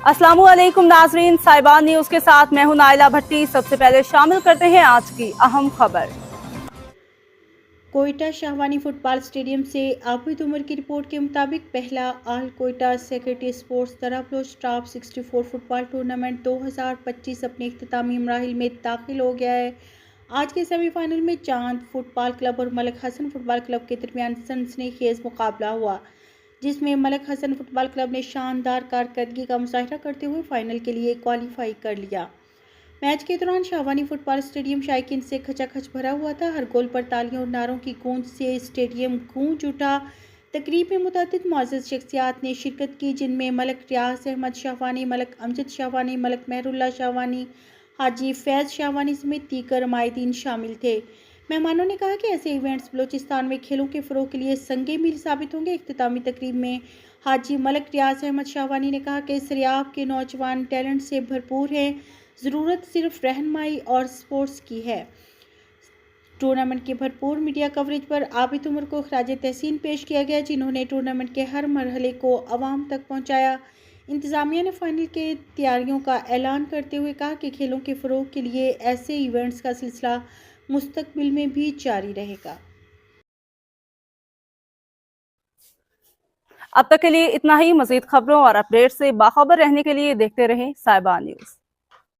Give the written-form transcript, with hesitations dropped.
अस्सलामुअलैकुम नाजरीन, साहिबान न्यूज के साथ मैं हूं नाइला भट्टी। सबसे पहले शामिल करते हैं आज की अहम खबर। कोयटा शाहवानी फुटबॉल स्टेडियम से आबिद उमर की रिपोर्ट के मुताबिक पहला ऑल कोयटा सेक्रेटरी स्पोर्ट्स तरफलोज टॉप 64 फुटबॉल टूर्नामेंट 2025 अपने इख्तितामी मराहिल में दाखिल हो गया है। आज के सेमीफाइनल में चांद फुटबॉल क्लब और मलिक हसन फुटबॉल क्लब के दरमियान सनसनीखेज मुकाबला हुआ, जिसमें मलिक हसन फुटबॉल क्लब ने शानदार कारकर्दगी का मुजाहरा करते हुए फाइनल के लिए क्वालिफाई कर लिया। मैच के दौरान शाहवानी फुटबॉल स्टेडियम शायकीन से खचाखच भरा हुआ था। हर गोल पर तालियों और नारों की गूंज से स्टेडियम गूंज उठा। तकरीब में मुतअद्दिद मुअज़्ज़ज़ शख्सियात ने शिरकत की, जिनमें मलिक रियाज अहमद शाहवानी, मलिक अमजद शाहवानी, मलिक मेहरुल्लाह शाहवानी, हाजी फैज़ शाहवानी समेत दीगर रमायदीन शामिल थे। मेहमानों ने कहा कि ऐसे इवेंट्स बलूचिस्तान में खेलों के फ़रोग़ के लिए संगे मील साबित होंगे। इख्तितामी तकरीब में हाजी मलिक रियाज अहमद शाहवानी ने कहा कि सरियाब के नौजवान टैलेंट से भरपूर हैं, ज़रूरत सिर्फ रहनुमाई और स्पोर्ट्स की है। टूर्नामेंट के भरपूर मीडिया कवरेज पर आबिद उमर को खराज तहसीन पेश किया गया, जिन्होंने टूर्नामेंट के हर मरहले को अवाम तक पहुंचाया। इंतज़ामिया ने फाइनल के तैयारियों का ऐलान करते हुए कहा कि खेलों के फ़रोग़ के लिए ऐसे इवेंट्स का सिलसिला मुस्तकबिल में भी जारी रहेगा। अब तक के लिए इतना ही। मज़ीद खबरों और अपडेट से बाखबर रहने के लिए देखते रहें साहिबान न्यूज।